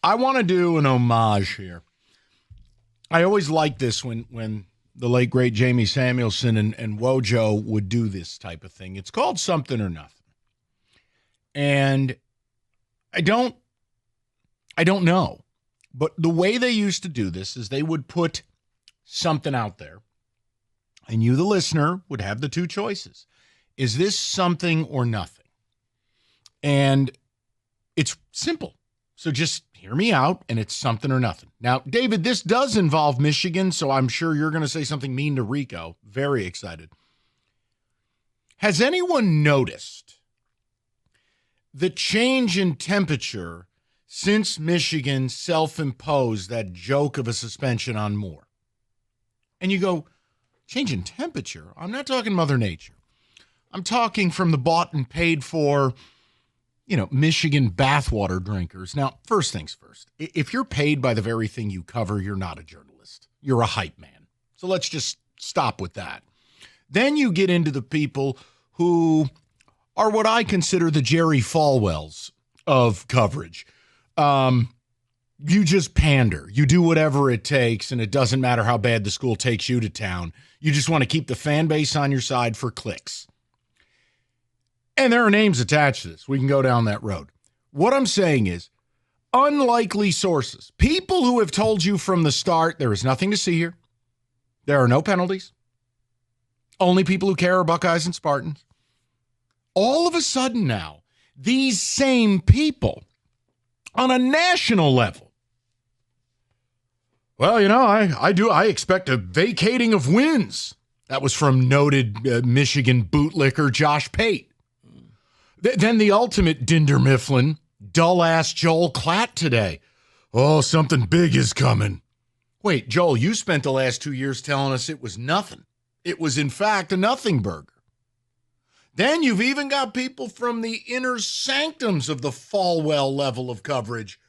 I want to do an homage here. I always liked this when the late, great Jamie Samuelson and Wojo would do this type of thing. It's called Something or Nothing. And I don't know. But the way they used to do this is they would put something out there, and you, the listener, would have the two choices. Is this something or nothing? And it's simple. So just hear me out, and it's something or nothing. Now, David, this does involve Michigan, so I'm sure you're going to say something mean to Rico. Very excited. Has anyone noticed the change in temperature since Michigan self-imposed that joke of a suspension on Moore? And you go, change in temperature? I'm not talking Mother Nature. I'm talking from the bought and paid for, Michigan bathwater drinkers. Now, first things first, if you're paid by the very thing you cover, you're not a journalist. You're a hype man. So let's just stop with that. Then you get into the people who are what I consider the Jerry Falwells of coverage. You just pander. You do whatever it takes, and it doesn't matter how bad the school takes you to town. You just want to keep the fan base on your side for clicks. And there are names attached to this. We can go down that road. What I'm saying is, unlikely sources, people who have told you from the start, there is nothing to see here. There are no penalties. Only people who care are Buckeyes and Spartans. All of a sudden now, these same people on a national level, well, I expect a vacating of wins. That was from noted Michigan bootlicker Josh Pate. Then the ultimate Dinder Mifflin, dull-ass Joel Klatt today. Oh, something big is coming. Wait, Joel, you spent the last 2 years telling us it was nothing. It was, in fact, a nothing burger. Then you've even got people from the inner sanctums of the Falwell level of coverage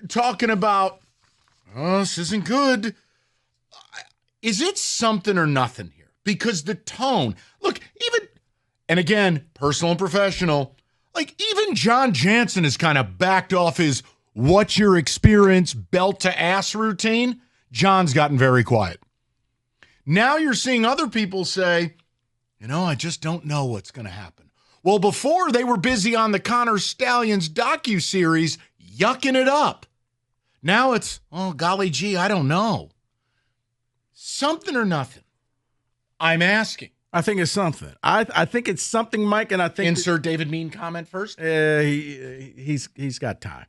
talking about, oh, this isn't good. Is it something or nothing here? Because the tone, look, and again, personal and professional, like even John Jansen has kind of backed off his what's your experience belt to ass routine. John's gotten very quiet. Now you're seeing other people say, I just don't know what's going to happen. Well, before they were busy on the Connor Stallions docuseries, yucking it up. Now it's, oh, golly gee, I don't know. Something or nothing? I'm asking. I think it's something. I think it's something, Mike, and I think insert David Mean comment first. He's got time.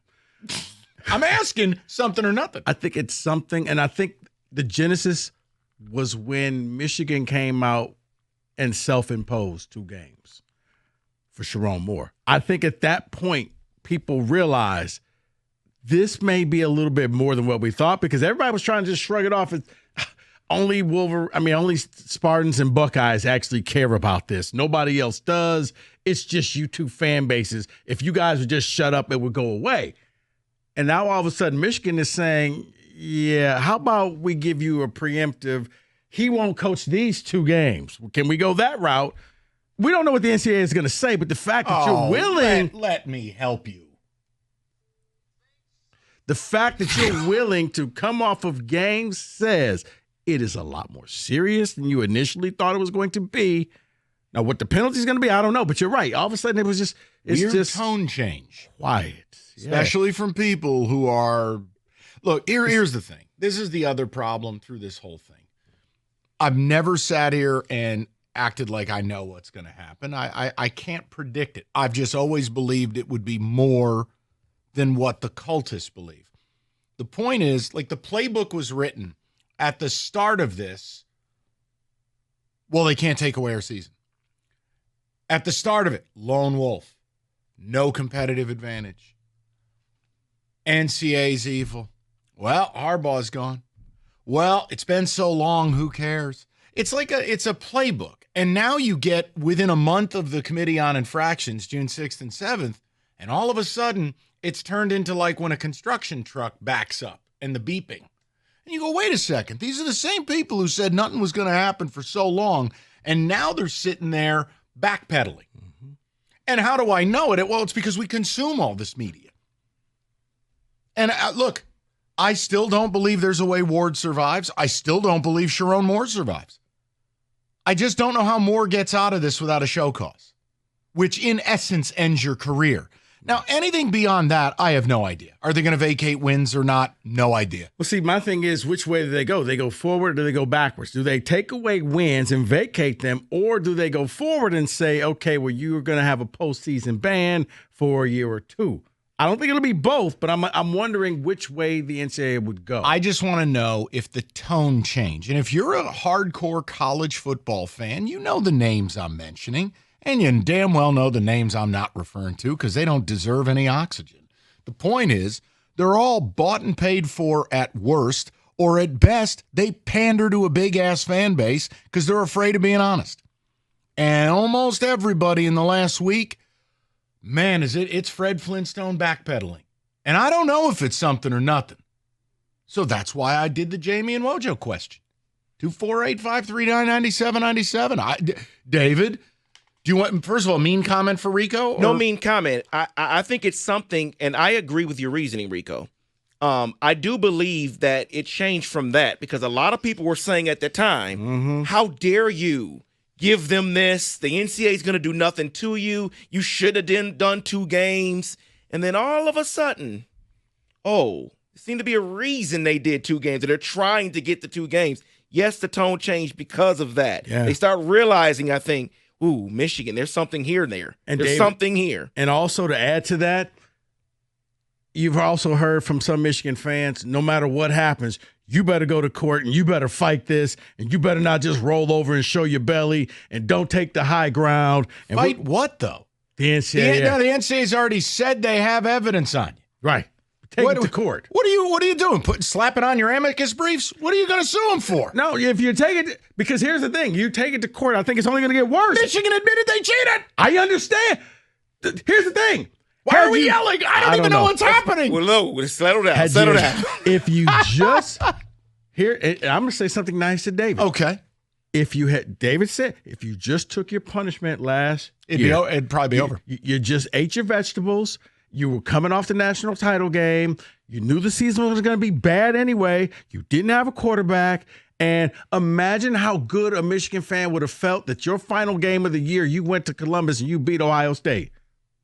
I'm asking something or nothing. I think it's something, and I think the genesis was when Michigan came out and self-imposed 2 games for Sharon Moore. I think at that point, people realized this may be a little bit more than what we thought, because everybody was trying to just shrug it off as only Spartans and Buckeyes actually care about this. Nobody else does. It's just you two fan bases. If you guys would just shut up, it would go away. And now all of a sudden, Michigan is saying, yeah, how about we give you a preemptive, he won't coach these 2 games. Can we go that route? We don't know what the NCAA is going to say, but the fact that you're willing. Let me help you. The fact that you're willing to come off of games says it is a lot more serious than you initially thought it was going to be. Now, what the penalty is going to be, I don't know, but you're right. All of a sudden, it was just weird tone change. Quiet. Especially from people who are, look, here's the thing. This is the other problem through this whole thing. I've never sat here and acted like I know what's going to happen. I can't predict it. I've just always believed it would be more than what the cultists believe. The point is, like, the playbook was written at the start of this. Well, they can't take away our season. At the start of it, lone wolf, no competitive advantage. NCAA's evil. Well, Harbaugh's gone. Well, it's been so long, who cares? It's a playbook. And now you get within a month of the Committee on Infractions, June 6th and 7th, and all of a sudden it's turned into like when a construction truck backs up and the beeping. And you go, wait a second, these are the same people who said nothing was going to happen for so long, and now they're sitting there backpedaling. Mm-hmm. And how do I know it? Well, it's because we consume all this media. And look, I still don't believe there's a way Ward survives. I still don't believe Sharon Moore survives. I just don't know how Moore gets out of this without a show cause, which in essence ends your career. Now, anything beyond that, I have no idea. Are they going to vacate wins or not? No idea. Well, see, my thing is, which way do they go? They go forward or do they go backwards? Do they take away wins and vacate them, or do they go forward and say, okay, well, you're going to have a postseason ban for a year or two? I don't think it'll be both, but I'm wondering which way the NCAA would go. I just want to know if the tone changed. And if you're a hardcore college football fan, you know the names I'm mentioning. And you damn well know the names I'm not referring to because they don't deserve any oxygen. The point is, they're all bought and paid for at worst, or at best, they pander to a big-ass fan base because they're afraid of being honest. And almost everybody in the last week, man, it's Fred Flintstone backpedaling. And I don't know if it's something or nothing. So that's why I did the Jamie and Wojo question. 248-539-9797. David, do you want, first of all, mean comment for Rico? No mean comment. I think it's something, and I agree with your reasoning, Rico. I do believe that it changed from that because a lot of people were saying at the time, how dare you give them this? The NCAA is going to do nothing to you. You should have done 2 games. And then all of a sudden, there seemed to be a reason they did 2 games, that they're trying to get the 2 games. Yes, the tone changed because of that. Yeah. They start realizing, I think, ooh, Michigan, there's something here and there. And there's something here. And also to add to that, you've also heard from some Michigan fans, no matter what happens, you better go to court and you better fight this and you better not just roll over and show your belly and don't take the high ground. And fight what, though? The NCAA. The NCAA's already said they have evidence on you. Right. Take it to court. What are you doing? Slapping on your amicus briefs? What are you going to sue them for? No, if you take it, because here's the thing, you take it to court, I think it's only going to get worse. Michigan admitted they cheated. I understand. Here's the thing. Why are we yelling? I don't even know what's happening. Well, no, settle down. Settle down. If you just here, I'm going to say something nice to David. Okay. David said, if you just took your punishment last year, it'd probably be over. You just ate your vegetables. You were coming off the national title game. You knew the season was going to be bad anyway. You didn't have a quarterback. And imagine how good a Michigan fan would have felt that your final game of the year, you went to Columbus and you beat Ohio State.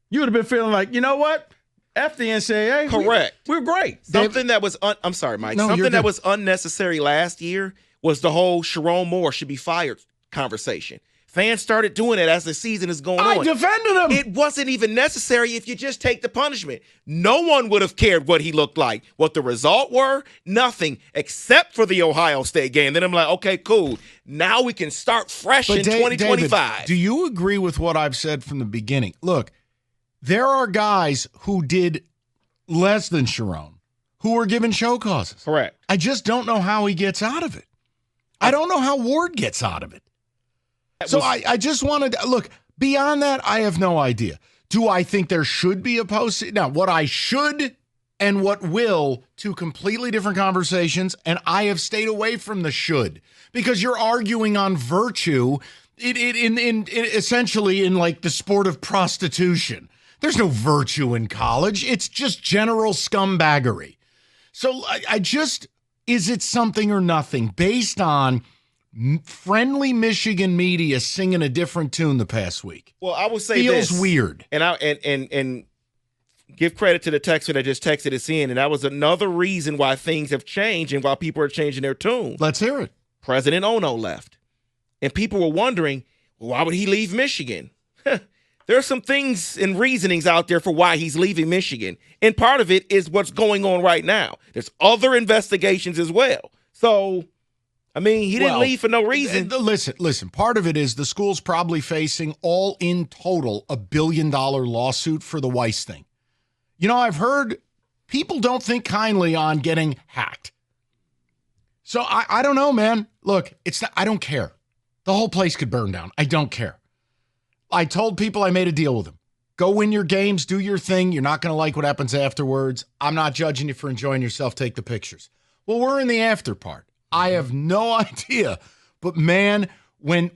You would have been feeling like, you know what? F the NCAA. Correct. We're great. Something that was, I'm sorry, Mike. No, something that was unnecessary last year was the whole Sharon Moore should be fired conversation. Fans started doing it as the season is going on. I defended him. It wasn't even necessary if you just take the punishment. No one would have cared what he looked like. What the result were? Nothing, except for the Ohio State game. Then I'm like, okay, cool. Now we can start fresh in 2025. David, do you agree with what I've said from the beginning? Look, there are guys who did less than Sharon who were given show causes. Correct. I just don't know how he gets out of it. I don't know how Ward gets out of it. So I just wanted to look beyond that. I have no idea. Do I think there should be a post? Now, what I should and what will, 2 completely different conversations. And I have stayed away from the should because you're arguing on virtue in essentially in like the sport of prostitution. There's no virtue in college. It's just general scumbaggery. So I just, is it something or nothing based on friendly Michigan media singing a different tune the past week? Well, I will say feels this. Weird. And give credit to the texter that just texted us in, and that was another reason why things have changed and why people are changing their tune. Let's hear it. President Ono left, and people were wondering, well, why would he leave Michigan? There are some things and reasonings out there for why he's leaving Michigan, and part of it is what's going on right now. There's other investigations as well. So, I mean, he didn't leave for no reason. Listen, part of it is the school's probably facing all in total $1 billion lawsuit for the Weiss thing. You know, I've heard people don't think kindly on getting hacked. So I don't know, man. Look, I don't care. The whole place could burn down. I don't care. I told people I made a deal with them. Go win your games, do your thing. You're not going to like what happens afterwards. I'm not judging you for enjoying yourself. Take the pictures. Well, we're in the after part. I have no idea. But man, when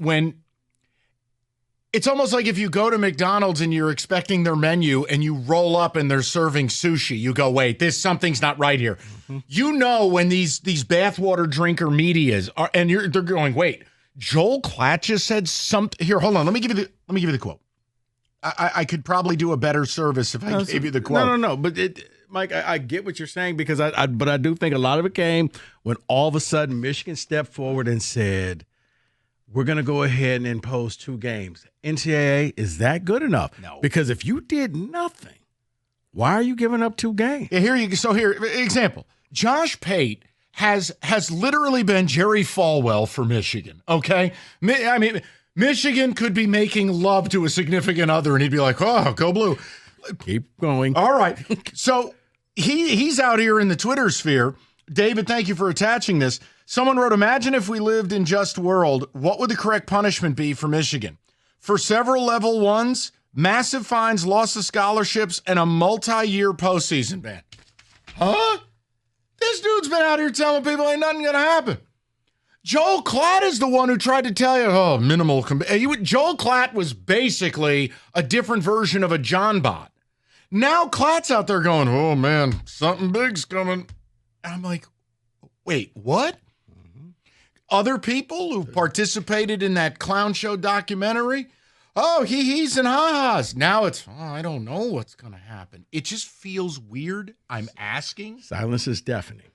It's almost like if you go to McDonald's and you're expecting their menu and you roll up and they're serving sushi. You go, wait, something's not right here. Mm-hmm. You know when these bathwater drinker medias are, and they're going, wait, Joel Klatt just said something. Here, hold on. Let me give you the quote. I could probably do a better service if I gave you the quote. No. But Mike, I get what you're saying because but I do think a lot of it came when all of a sudden Michigan stepped forward and said, we're going to go ahead and impose 2 games. NCAA, is that good enough? No. Because if you did nothing, why are you giving up 2 games? Yeah, here, example. Josh Pate has literally been Jerry Falwell for Michigan, okay? I mean, Michigan could be making love to a significant other, and he'd be like, oh, go blue. Keep going. All right. So he's out here in the Twitter sphere. David, thank you for attaching this. Someone wrote, imagine if we lived in just world, what would the correct punishment be for Michigan? For several level 1s, massive fines, loss of scholarships, and a multi-year postseason ban. Huh? This dude's been out here telling people ain't nothing going to happen. Joel Klatt is the one who tried to tell you, minimal. Joel Klatt was basically a different version of a John Bot. Now Klatt's out there going, oh, man, something big's coming. And I'm like, wait, what? Mm-hmm. Other people who participated in that clown show documentary, he's and ha-has. Now it's, I don't know what's going to happen. It just feels weird. I'm asking. Silence is deafening.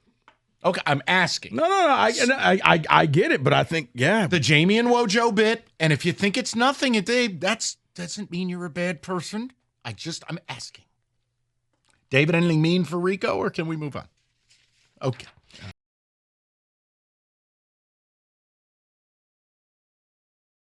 Okay, I'm asking. No. I get it, but I think, yeah. The Jamie and Wojo bit, and if you think it's nothing, that doesn't mean you're a bad person. I'm asking. David, anything mean for Rico, or can we move on? Okay.